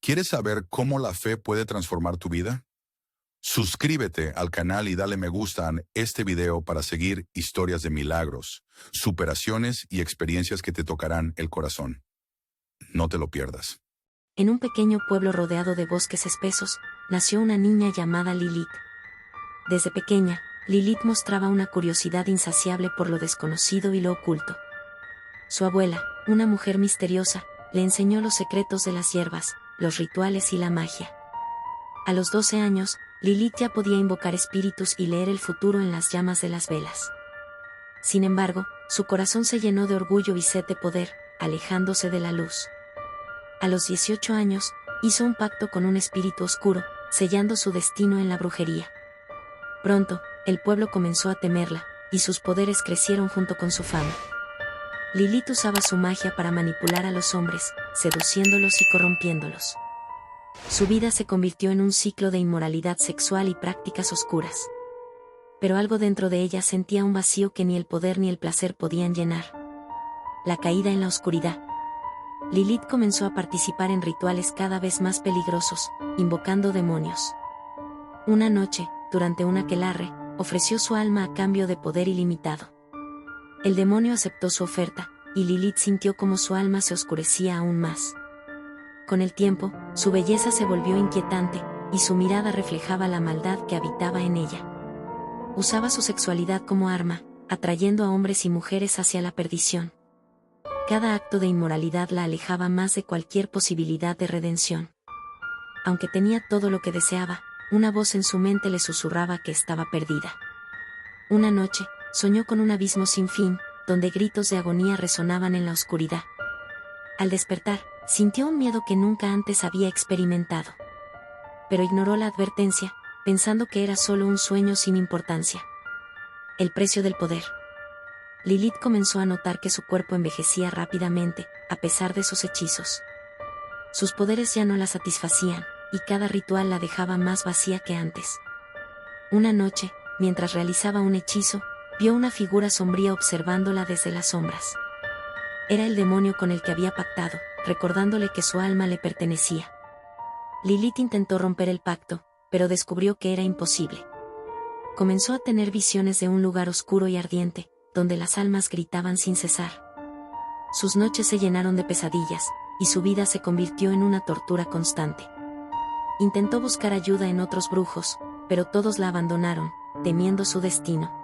¿Quieres saber cómo la fe puede transformar tu vida? Suscríbete al canal y dale me gusta a este video para seguir historias de milagros, superaciones y experiencias que te tocarán el corazón. No te lo pierdas. En un pequeño pueblo rodeado de bosques espesos, nació una niña llamada Lilith. Desde pequeña, Lilith mostraba una curiosidad insaciable por lo desconocido y lo oculto. Su abuela, una mujer misteriosa, le enseñó los secretos de las hierbas, los rituales y la magia. A los 12 años, Lilith ya podía invocar espíritus y leer el futuro en las llamas de las velas. Sin embargo, su corazón se llenó de orgullo y sed de poder, alejándose de la luz. A los 18 años, hizo un pacto con un espíritu oscuro, sellando su destino en la brujería. Pronto, el pueblo comenzó a temerla, y sus poderes crecieron junto con su fama. Lilith usaba su magia para manipular a los hombres, seduciéndolos y corrompiéndolos. Su vida se convirtió en un ciclo de inmoralidad sexual y prácticas oscuras. Pero algo dentro de ella sentía un vacío que ni el poder ni el placer podían llenar. La caída en la oscuridad. Lilith comenzó a participar en rituales cada vez más peligrosos, invocando demonios. Una noche, durante un aquelarre, ofreció su alma a cambio de poder ilimitado. El demonio aceptó su oferta, y Lilith sintió como su alma se oscurecía aún más. Con el tiempo, su belleza se volvió inquietante, y su mirada reflejaba la maldad que habitaba en ella. Usaba su sexualidad como arma, atrayendo a hombres y mujeres hacia la perdición. Cada acto de inmoralidad la alejaba más de cualquier posibilidad de redención. Aunque tenía todo lo que deseaba, una voz en su mente le susurraba que estaba perdida. Una noche, soñó con un abismo sin fin, donde gritos de agonía resonaban en la oscuridad. Al despertar, sintió un miedo que nunca antes había experimentado. Pero ignoró la advertencia, pensando que era solo un sueño sin importancia. El precio del poder. Lilith comenzó a notar que su cuerpo envejecía rápidamente, a pesar de sus hechizos. Sus poderes ya no la satisfacían, y cada ritual la dejaba más vacía que antes. Una noche, mientras realizaba un hechizo, vio una figura sombría observándola desde las sombras. Era el demonio con el que había pactado, recordándole que su alma le pertenecía. Lilith intentó romper el pacto, pero descubrió que era imposible. Comenzó a tener visiones de un lugar oscuro y ardiente, donde las almas gritaban sin cesar. Sus noches se llenaron de pesadillas, y su vida se convirtió en una tortura constante. Intentó buscar ayuda en otros brujos, pero todos la abandonaron, temiendo su destino.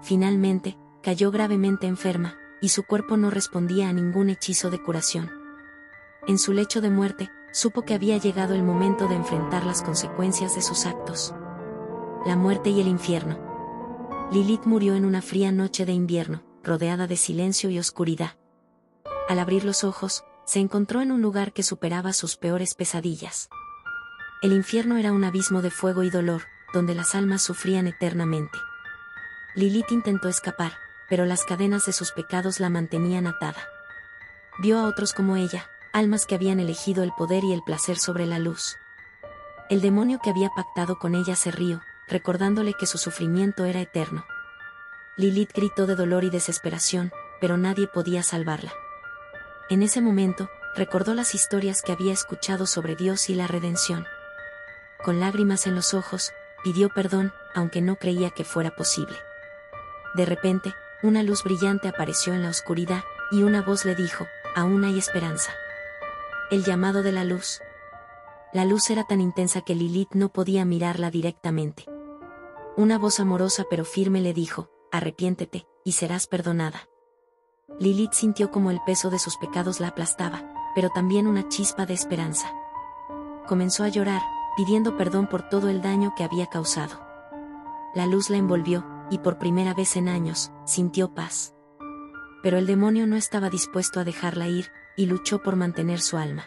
Finalmente, cayó gravemente enferma, y su cuerpo no respondía a ningún hechizo de curación. En su lecho de muerte, supo que había llegado el momento de enfrentar las consecuencias de sus actos. La muerte y el infierno. Lilith murió en una fría noche de invierno, rodeada de silencio y oscuridad. Al abrir los ojos, se encontró en un lugar que superaba sus peores pesadillas. El infierno era un abismo de fuego y dolor, donde las almas sufrían eternamente. Lilith intentó escapar, pero las cadenas de sus pecados la mantenían atada. Vio a otros como ella, almas que habían elegido el poder y el placer sobre la luz. El demonio que había pactado con ella se rió, recordándole que su sufrimiento era eterno. Lilith gritó de dolor y desesperación, pero nadie podía salvarla. En ese momento, recordó las historias que había escuchado sobre Dios y la redención. Con lágrimas en los ojos, pidió perdón, aunque no creía que fuera posible. De repente, una luz brillante apareció en la oscuridad, y una voz le dijo: «Aún hay esperanza». El llamado de la luz. La luz era tan intensa que Lilith no podía mirarla directamente. Una voz amorosa pero firme le dijo: «Arrepiéntete, y serás perdonada». Lilith sintió como el peso de sus pecados la aplastaba, pero también una chispa de esperanza. Comenzó a llorar, pidiendo perdón por todo el daño que había causado. La luz la envolvió, y por primera vez en años, sintió paz. Pero el demonio no estaba dispuesto a dejarla ir, y luchó por mantener su alma.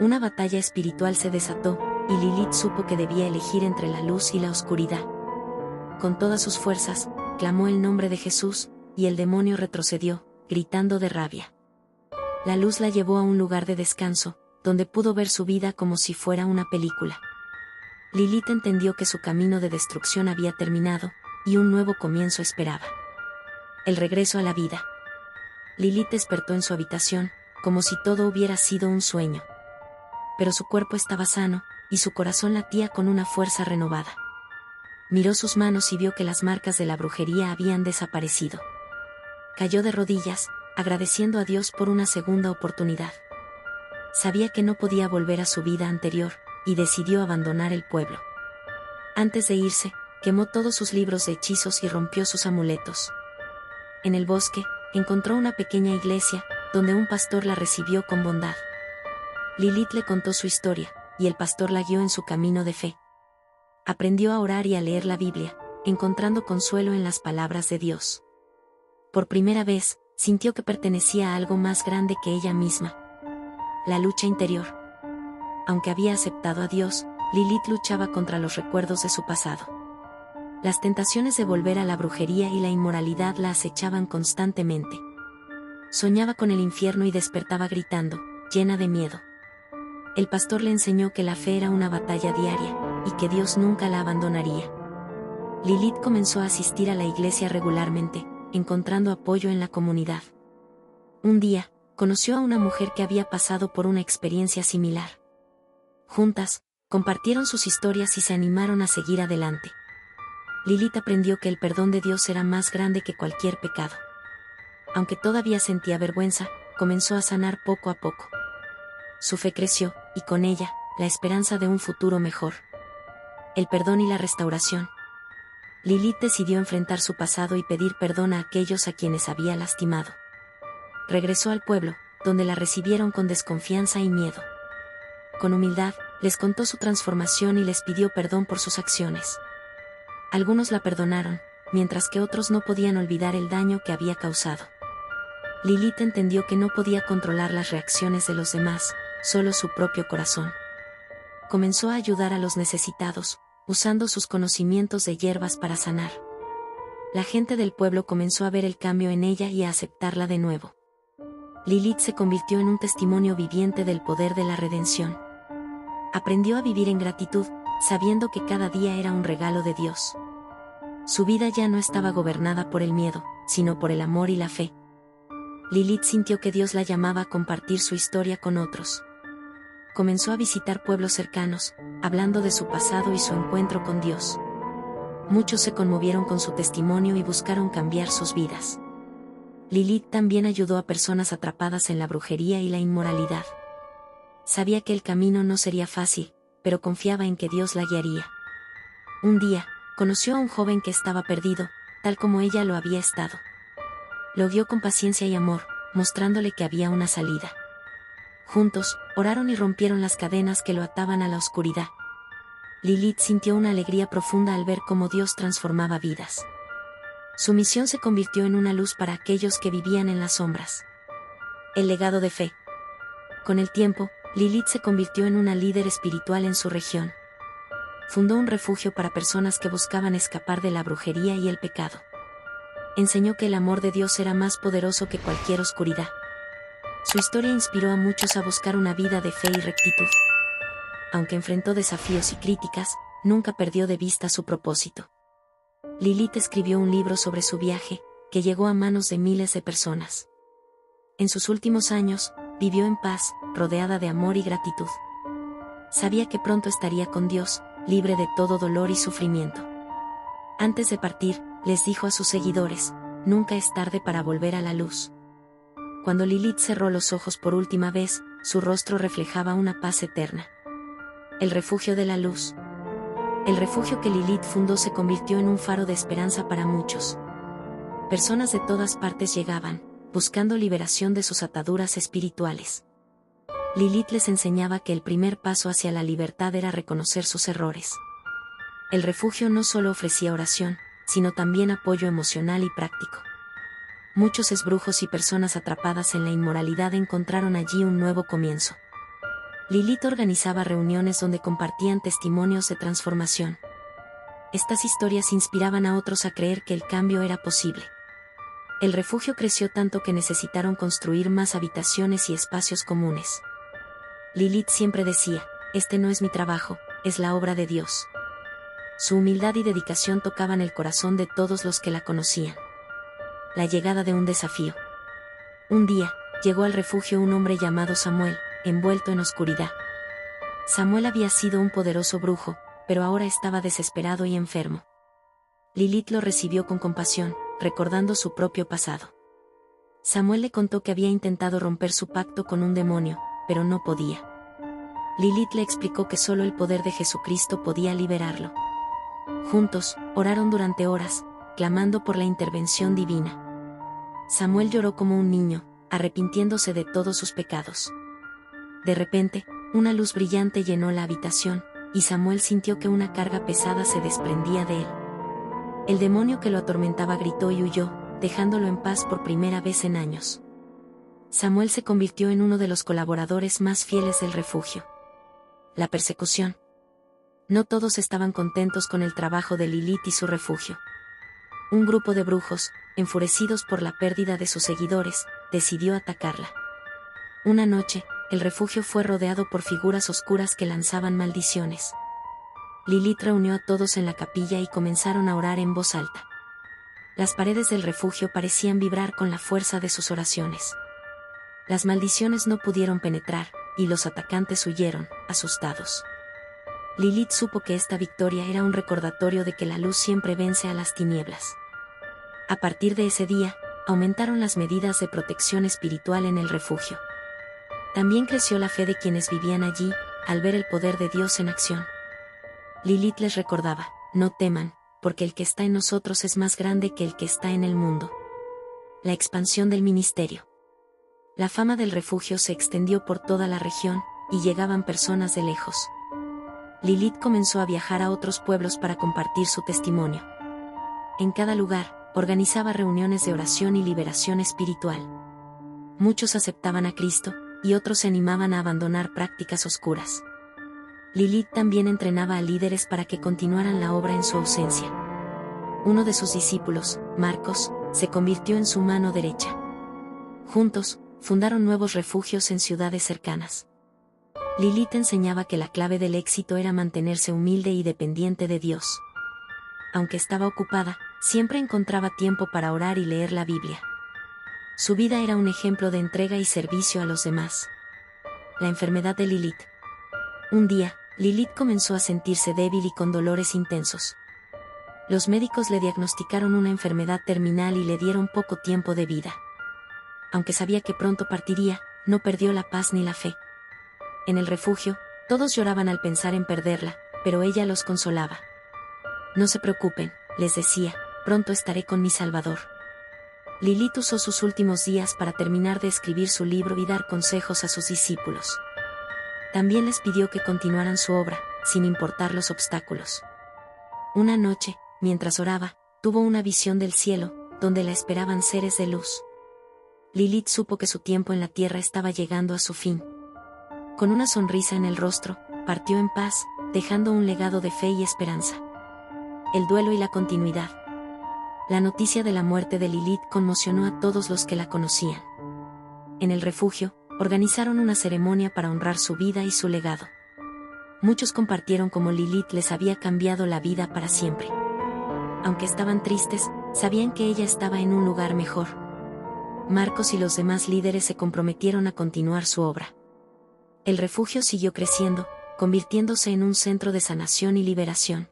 Una batalla espiritual se desató, y Lilith supo que debía elegir entre la luz y la oscuridad. Con todas sus fuerzas, clamó el nombre de Jesús, y el demonio retrocedió, gritando de rabia. La luz la llevó a un lugar de descanso, donde pudo ver su vida como si fuera una película. Lilith entendió que su camino de destrucción había terminado, y un nuevo comienzo esperaba. El regreso a la vida. Lilith despertó en su habitación, como si todo hubiera sido un sueño. pero su cuerpo estaba sano, y su corazón latía con una fuerza renovada. Miró sus manos y vio que las marcas de la brujería habían desaparecido. Cayó de rodillas, agradeciendo a Dios por una segunda oportunidad. Sabía que no podía volver a su vida anterior, y decidió abandonar el pueblo. Antes de irse, quemó todos sus libros de hechizos y rompió sus amuletos. En el bosque, encontró una pequeña iglesia, donde un pastor la recibió con bondad. Lilith le contó su historia, y el pastor la guió en su camino de fe. Aprendió a orar y a leer la Biblia, encontrando consuelo en las palabras de Dios. Por primera vez, sintió que pertenecía a algo más grande que ella misma. La lucha interior. Aunque había aceptado a Dios, Lilith luchaba contra los recuerdos de su pasado. Las tentaciones de volver a la brujería y la inmoralidad la acechaban constantemente. Soñaba con el infierno y despertaba gritando, llena de miedo. El pastor le enseñó que la fe era una batalla diaria, y que Dios nunca la abandonaría. Lilith comenzó a asistir a la iglesia regularmente, encontrando apoyo en la comunidad. Un día, conoció a una mujer que había pasado por una experiencia similar. Juntas, compartieron sus historias y se animaron a seguir adelante. Lilith aprendió que el perdón de Dios era más grande que cualquier pecado. Aunque todavía sentía vergüenza, comenzó a sanar poco a poco. Su fe creció, y con ella, la esperanza de un futuro mejor. El perdón y la restauración. Lilith decidió enfrentar su pasado y pedir perdón a aquellos a quienes había lastimado. Regresó al pueblo, donde la recibieron con desconfianza y miedo. Con humildad, les contó su transformación y les pidió perdón por sus acciones. Algunos la perdonaron, mientras que otros no podían olvidar el daño que había causado. Lilith entendió que no podía controlar las reacciones de los demás, solo su propio corazón. Comenzó a ayudar a los necesitados, usando sus conocimientos de hierbas para sanar. La gente del pueblo comenzó a ver el cambio en ella y a aceptarla de nuevo. Lilith se convirtió en un testimonio viviente del poder de la redención. Aprendió a vivir en gratitud, sabiendo que cada día era un regalo de Dios. Su vida ya no estaba gobernada por el miedo, sino por el amor y la fe. Lilith sintió que Dios la llamaba a compartir su historia con otros. Comenzó a visitar pueblos cercanos, hablando de su pasado y su encuentro con Dios. Muchos se conmovieron con su testimonio y buscaron cambiar sus vidas. Lilith también ayudó a personas atrapadas en la brujería y la inmoralidad. Sabía que el camino no sería fácil, pero confiaba en que Dios la guiaría. Un día, conoció a un joven que estaba perdido, tal como ella lo había estado. Lo guió con paciencia y amor, mostrándole que había una salida. Juntos, oraron y rompieron las cadenas que lo ataban a la oscuridad. Lilith sintió una alegría profunda al ver cómo Dios transformaba vidas. Su misión se convirtió en una luz para aquellos que vivían en las sombras. El legado de fe. Con el tiempo, Lilith se convirtió en una líder espiritual en su región. Fundó un refugio para personas que buscaban escapar de la brujería y el pecado. Enseñó que el amor de Dios era más poderoso que cualquier oscuridad. Su historia inspiró a muchos a buscar una vida de fe y rectitud. Aunque enfrentó desafíos y críticas, nunca perdió de vista su propósito. Lilith escribió un libro sobre su viaje, que llegó a manos de miles de personas. En sus últimos años, vivió en paz, rodeada de amor y gratitud. Sabía que pronto estaría con Dios, libre de todo dolor y sufrimiento. Antes de partir, les dijo a sus seguidores, nunca es tarde para volver a la luz. Cuando Lilith cerró los ojos por última vez, su rostro reflejaba una paz eterna. El refugio de la luz. El refugio que Lilith fundó se convirtió en un faro de esperanza para muchos. Personas de todas partes llegaban, buscando liberación de sus ataduras espirituales. Lilith les enseñaba que el primer paso hacia la libertad era reconocer sus errores. El refugio no solo ofrecía oración, sino también apoyo emocional y práctico. Muchos esbrujos y personas atrapadas en la inmoralidad encontraron allí un nuevo comienzo. Lilith organizaba reuniones donde compartían testimonios de transformación. Estas historias inspiraban a otros a creer que el cambio era posible. El refugio creció tanto que necesitaron construir más habitaciones y espacios comunes. Lilith siempre decía, este no es mi trabajo, es la obra de Dios. Su humildad y dedicación tocaban el corazón de todos los que la conocían. La llegada de un desafío. Un día, llegó al refugio un hombre llamado Samuel, envuelto en oscuridad. Samuel había sido un poderoso brujo, pero ahora estaba desesperado y enfermo. Lilith lo recibió con compasión, recordando su propio pasado. Samuel le contó que había intentado romper su pacto con un demonio, pero no podía. Lilith le explicó que solo el poder de Jesucristo podía liberarlo. Juntos, oraron durante horas, clamando por la intervención divina. Samuel lloró como un niño, arrepintiéndose de todos sus pecados. De repente, una luz brillante llenó la habitación, y Samuel sintió que una carga pesada se desprendía de él. El demonio que lo atormentaba gritó y huyó, dejándolo en paz por primera vez en años. Samuel se convirtió en uno de los colaboradores más fieles del refugio. La persecución. No todos estaban contentos con el trabajo de Lilith y su refugio. Un grupo de brujos, enfurecidos por la pérdida de sus seguidores, decidió atacarla. Una noche, el refugio fue rodeado por figuras oscuras que lanzaban maldiciones. Lilith reunió a todos en la capilla y comenzaron a orar en voz alta. Las paredes del refugio parecían vibrar con la fuerza de sus oraciones. Las maldiciones no pudieron penetrar, y los atacantes huyeron, asustados. Lilith supo que esta victoria era un recordatorio de que la luz siempre vence a las tinieblas. A partir de ese día, aumentaron las medidas de protección espiritual en el refugio. También creció la fe de quienes vivían allí, al ver el poder de Dios en acción. Lilith les recordaba: no teman, porque el que está en nosotros es más grande que el que está en el mundo. La expansión del ministerio. La fama del refugio se extendió por toda la región, y llegaban personas de lejos. Lilith comenzó a viajar a otros pueblos para compartir su testimonio. En cada lugar, organizaba reuniones de oración y liberación espiritual. Muchos aceptaban a Cristo, y otros se animaban a abandonar prácticas oscuras. Lilith también entrenaba a líderes para que continuaran la obra en su ausencia. Uno de sus discípulos, Marcos, se convirtió en su mano derecha. Juntos, fundaron nuevos refugios en ciudades cercanas. Lilith enseñaba que la clave del éxito era mantenerse humilde y dependiente de Dios. Aunque estaba ocupada, siempre encontraba tiempo para orar y leer la Biblia. Su vida era un ejemplo de entrega y servicio a los demás. La enfermedad de Lilith. Un día, Lilith comenzó a sentirse débil y con dolores intensos. Los médicos le diagnosticaron una enfermedad terminal y le dieron poco tiempo de vida. Aunque sabía que pronto partiría, no perdió la paz ni la fe. En el refugio, todos lloraban al pensar en perderla, pero ella los consolaba. No se preocupen, les decía, pronto estaré con mi Salvador. Lilith usó sus últimos días para terminar de escribir su libro y dar consejos a sus discípulos. También les pidió que continuaran su obra, sin importar los obstáculos. Una noche, mientras oraba, tuvo una visión del cielo, donde la esperaban seres de luz. Lilith supo que su tiempo en la tierra estaba llegando a su fin. Con una sonrisa en el rostro, partió en paz, dejando un legado de fe y esperanza. El duelo y la continuidad. La noticia de la muerte de Lilith conmocionó a todos los que la conocían. En el refugio, organizaron una ceremonia para honrar su vida y su legado. Muchos compartieron cómo Lilith les había cambiado la vida para siempre. Aunque estaban tristes, sabían que ella estaba en un lugar mejor. Marcos y los demás líderes se comprometieron a continuar su obra. El refugio siguió creciendo, convirtiéndose en un centro de sanación y liberación.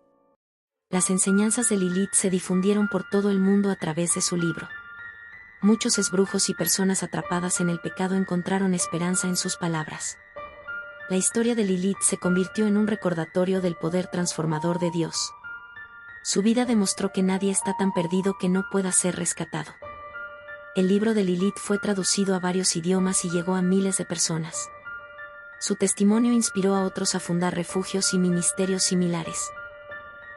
Las enseñanzas de Lilith se difundieron por todo el mundo a través de su libro. Muchos esbrujos y personas atrapadas en el pecado encontraron esperanza en sus palabras. La historia de Lilith se convirtió en un recordatorio del poder transformador de Dios. Su vida demostró que nadie está tan perdido que no pueda ser rescatado. El libro de Lilith fue traducido a varios idiomas y llegó a miles de personas. Su testimonio inspiró a otros a fundar refugios y ministerios similares.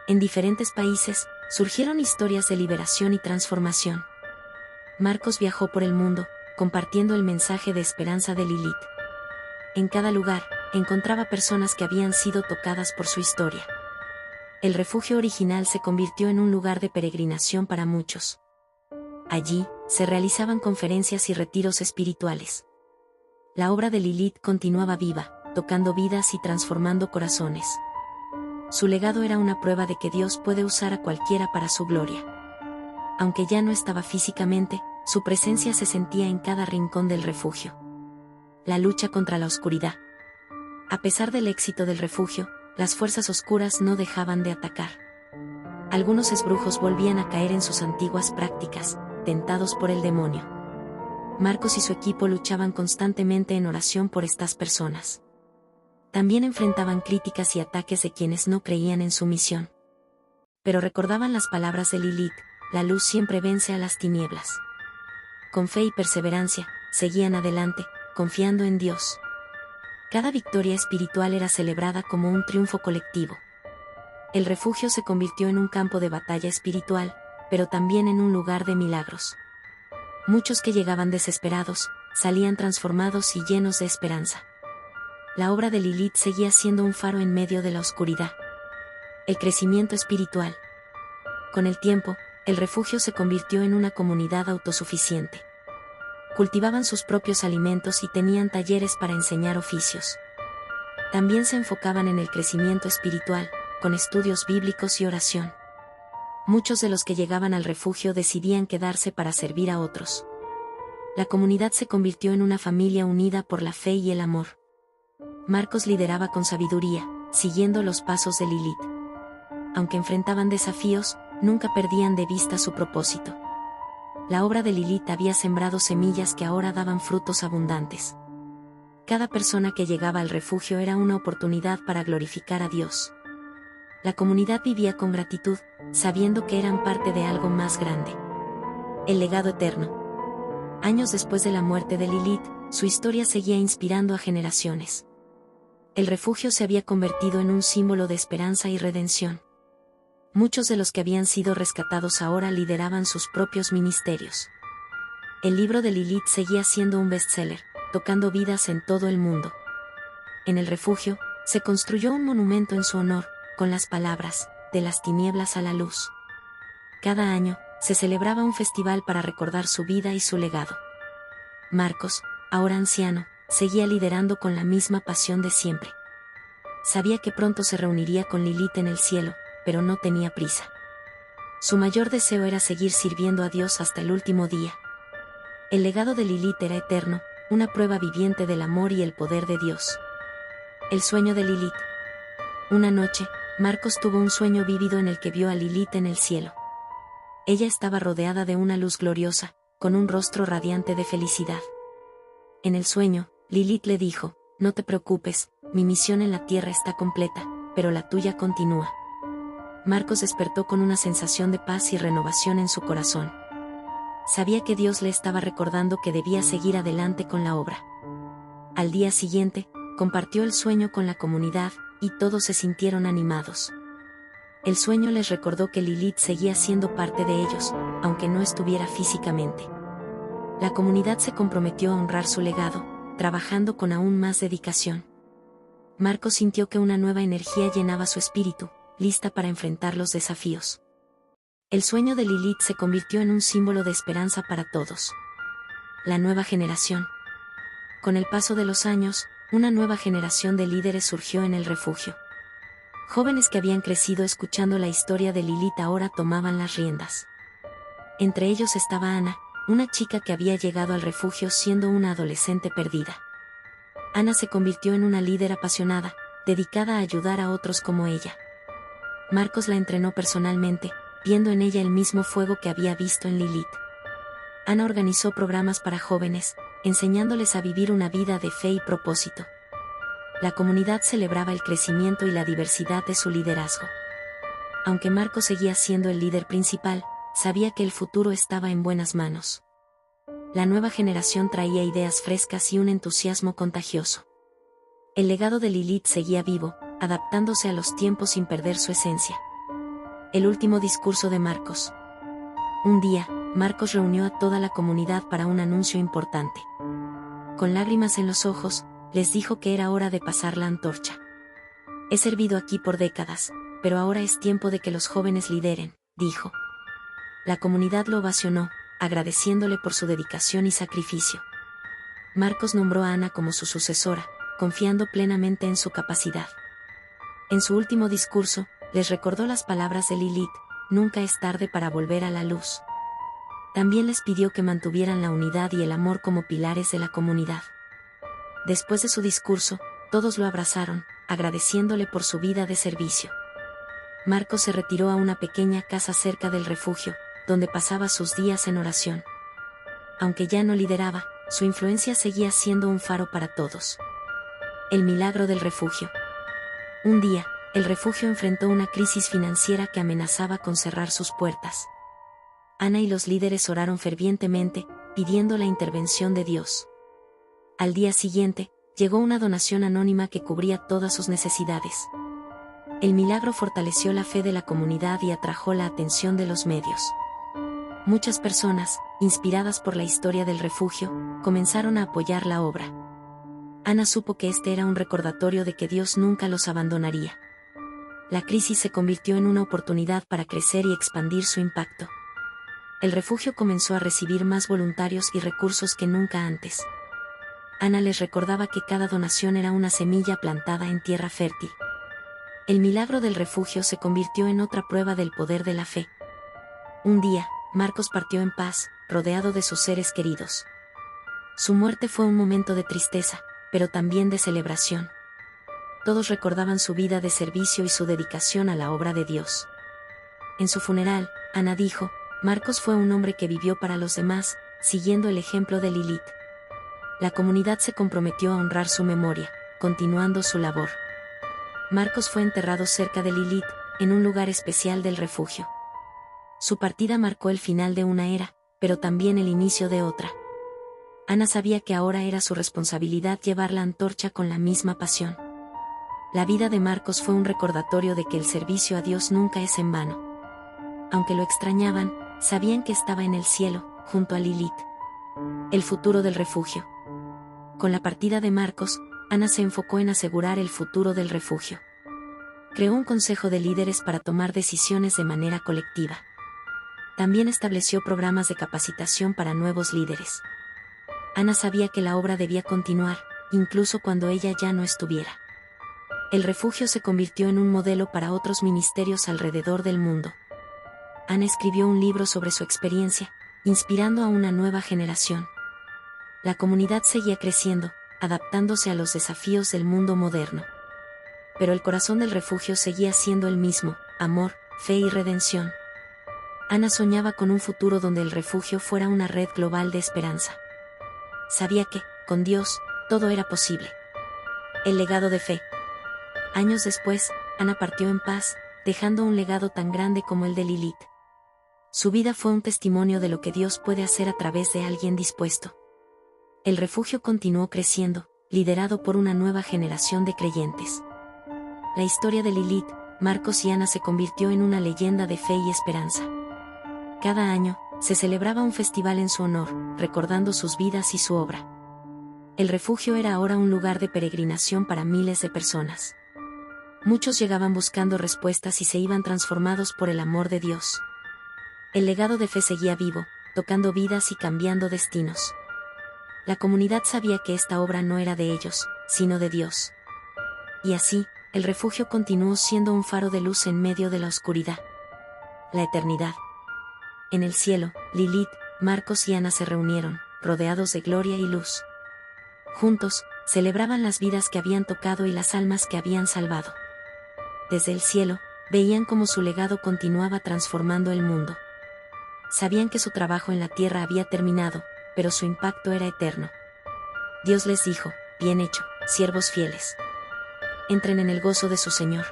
En diferentes países, surgieron historias de liberación y transformación. Marcos viajó por el mundo, compartiendo el mensaje de esperanza de Lilith. En cada lugar, encontraba personas que habían sido tocadas por su historia. El refugio original se convirtió en un lugar de peregrinación para muchos. Allí, se realizaban conferencias y retiros espirituales. La obra de Lilith continuaba viva, tocando vidas y transformando corazones. Su legado era una prueba de que Dios puede usar a cualquiera para su gloria. Aunque ya no estaba físicamente, su presencia se sentía en cada rincón del refugio. La lucha contra la oscuridad. A pesar del éxito del refugio, las fuerzas oscuras no dejaban de atacar. Algunos esbrujos volvían a caer en sus antiguas prácticas, tentados por el demonio. Marcos y su equipo luchaban constantemente en oración por estas personas. También enfrentaban críticas y ataques de quienes no creían en su misión. Pero recordaban las palabras de Lilith: la luz siempre vence a las tinieblas. Con fe y perseverancia, seguían adelante, confiando en Dios. Cada victoria espiritual era celebrada como un triunfo colectivo. El refugio se convirtió en un campo de batalla espiritual, pero también en un lugar de milagros. Muchos que llegaban desesperados, salían transformados y llenos de esperanza. La obra de Lilith seguía siendo un faro en medio de la oscuridad. El crecimiento espiritual. Con el tiempo, el refugio se convirtió en una comunidad autosuficiente. Cultivaban sus propios alimentos y tenían talleres para enseñar oficios. También se enfocaban en el crecimiento espiritual, con estudios bíblicos y oración. Muchos de los que llegaban al refugio decidían quedarse para servir a otros. La comunidad se convirtió en una familia unida por la fe y el amor. Marcos lideraba con sabiduría, siguiendo los pasos de Lilith. Aunque enfrentaban desafíos, nunca perdían de vista su propósito. La obra de Lilith había sembrado semillas que ahora daban frutos abundantes. Cada persona que llegaba al refugio era una oportunidad para glorificar a Dios. La comunidad vivía con gratitud, sabiendo que eran parte de algo más grande. El legado eterno. Años después de la muerte de Lilith, su historia seguía inspirando a generaciones. El refugio se había convertido en un símbolo de esperanza y redención. Muchos de los que habían sido rescatados ahora lideraban sus propios ministerios. El libro de Lilith seguía siendo un bestseller, tocando vidas en todo el mundo. En el refugio, se construyó un monumento en su honor, con las palabras: de las tinieblas a la luz. Cada año, se celebraba un festival para recordar su vida y su legado. Marcos, ahora anciano, seguía liderando con la misma pasión de siempre. Sabía que pronto se reuniría con Lilith en el cielo, pero no tenía prisa. Su mayor deseo era seguir sirviendo a Dios hasta el último día. El legado de Lilith era eterno, una prueba viviente del amor y el poder de Dios. El sueño de Lilith. Una noche, Marcos tuvo un sueño vívido en el que vio a Lilith en el cielo. Ella estaba rodeada de una luz gloriosa, con un rostro radiante de felicidad. En el sueño, Lilith le dijo: no te preocupes, mi misión en la tierra está completa, pero la tuya continúa. Marcos despertó con una sensación de paz y renovación en su corazón. Sabía que Dios le estaba recordando que debía seguir adelante con la obra. Al día siguiente, compartió el sueño con la comunidad, y todos se sintieron animados. El sueño les recordó que Lilith seguía siendo parte de ellos, aunque no estuviera físicamente. La comunidad se comprometió a honrar su legado, trabajando con aún más dedicación. Marcos sintió que una nueva energía llenaba su espíritu, lista para enfrentar los desafíos. El sueño de Lilith se convirtió en un símbolo de esperanza para todos. La nueva generación. Con el paso de los años, una nueva generación de líderes surgió en el refugio. Jóvenes que habían crecido escuchando la historia de Lilith ahora tomaban las riendas. Entre ellos estaba Ana, una chica que había llegado al refugio siendo una adolescente perdida. Ana se convirtió en una líder apasionada, dedicada a ayudar a otros como ella. Marcos la entrenó personalmente, viendo en ella el mismo fuego que había visto en Lilith. Ana organizó programas para jóvenes, enseñándoles a vivir una vida de fe y propósito. La comunidad celebraba el crecimiento y la diversidad de su liderazgo. Aunque Marcos seguía siendo el líder principal, sabía que el futuro estaba en buenas manos. La nueva generación traía ideas frescas y un entusiasmo contagioso. El legado de Lilith seguía vivo, adaptándose a los tiempos sin perder su esencia. El último discurso de Marcos. Un día, Marcos reunió a toda la comunidad para un anuncio importante. Con lágrimas en los ojos, les dijo que era hora de pasar la antorcha. He servido aquí por décadas, pero ahora es tiempo de que los jóvenes lideren, dijo. La comunidad lo ovacionó, agradeciéndole por su dedicación y sacrificio. Marcos nombró a Ana como su sucesora, confiando plenamente en su capacidad. En su último discurso, les recordó las palabras de Lilith: nunca es tarde para volver a la luz. También les pidió que mantuvieran la unidad y el amor como pilares de la comunidad. Después de su discurso, Todos lo abrazaron, agradeciéndole por su vida de servicio. Marcos se retiró a una pequeña casa cerca del refugio, donde pasaba sus días en oración. Aunque ya no lideraba, su influencia seguía siendo un faro para todos. El milagro del refugio. Un día, el refugio enfrentó una crisis financiera que amenazaba con cerrar sus puertas. Ana y los líderes oraron fervientemente, pidiendo la intervención de Dios. Al día siguiente, llegó una donación anónima que cubría todas sus necesidades. El milagro fortaleció la fe de la comunidad y atrajo la atención de los medios. Muchas personas, inspiradas por la historia del refugio, comenzaron a apoyar la obra. Ana supo que este era un recordatorio de que Dios nunca los abandonaría. La crisis se convirtió en una oportunidad para crecer y expandir su impacto. El refugio comenzó a recibir más voluntarios y recursos que nunca antes. Ana les recordaba que cada donación era una semilla plantada en tierra fértil. El milagro del refugio se convirtió en otra prueba del poder de la fe. Un día, Marcos partió en paz, rodeado de sus seres queridos. Su muerte fue un momento de tristeza, pero también de celebración. Todos recordaban su vida de servicio y su dedicación a la obra de Dios. En su funeral, Ana dijo: Marcos fue un hombre que vivió para los demás, siguiendo el ejemplo de Lilith. La comunidad se comprometió a honrar su memoria, continuando su labor. Marcos fue enterrado cerca de Lilith, en un lugar especial del refugio. Su partida marcó el final de una era, pero también el inicio de otra. Ana sabía que ahora era su responsabilidad llevar la antorcha con la misma pasión. La vida de Marcos fue un recordatorio de que el servicio a Dios nunca es en vano. Aunque lo extrañaban, sabían que estaba en el cielo, junto a Lilith. El futuro del refugio. Con la partida de Marcos, Ana se enfocó en asegurar el futuro del refugio. Creó un consejo de líderes para tomar decisiones de manera colectiva. También estableció programas de capacitación para nuevos líderes. Ana sabía que la obra debía continuar, incluso cuando ella ya no estuviera. El refugio se convirtió en un modelo para otros ministerios alrededor del mundo. Ana escribió un libro sobre su experiencia, inspirando a una nueva generación. La comunidad seguía creciendo, adaptándose a los desafíos del mundo moderno. Pero el corazón del refugio seguía siendo el mismo: amor, fe y redención. Ana soñaba con un futuro donde el refugio fuera una red global de esperanza. Sabía que, con Dios, todo era posible. El legado de fe. Años después, Ana partió en paz, dejando un legado tan grande como el de Lilith. Su vida fue un testimonio de lo que Dios puede hacer a través de alguien dispuesto. El refugio continuó creciendo, liderado por una nueva generación de creyentes. La historia de Lilith, Marcos y Ana se convirtió en una leyenda de fe y esperanza. Cada año, se celebraba un festival en su honor, recordando sus vidas y su obra. El refugio era ahora un lugar de peregrinación para miles de personas. Muchos llegaban buscando respuestas y se iban transformados por el amor de Dios. El legado de fe seguía vivo, tocando vidas y cambiando destinos. La comunidad sabía que esta obra no era de ellos, sino de Dios. Y así, el refugio continuó siendo un faro de luz en medio de la oscuridad. La eternidad. En el cielo, Lilith, Marcos y Ana se reunieron, rodeados de gloria y luz. Juntos, celebraban las vidas que habían tocado y las almas que habían salvado. Desde el cielo, veían cómo su legado continuaba transformando el mundo. Sabían que su trabajo en la tierra había terminado, pero su impacto era eterno. Dios les dijo: bien hecho, siervos fieles. Entren en el gozo de su Señor.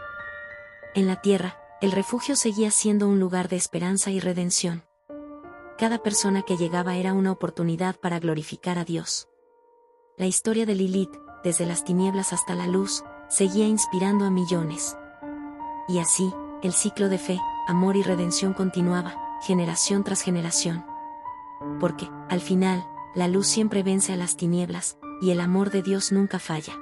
En la tierra, el refugio seguía siendo un lugar de esperanza y redención. Cada persona que llegaba era una oportunidad para glorificar a Dios. La historia de Lilith, desde las tinieblas hasta la luz, seguía inspirando a millones. Y así, el ciclo de fe, amor y redención continuaba, generación tras generación. Porque, al final, la luz siempre vence a las tinieblas, y el amor de Dios nunca falla.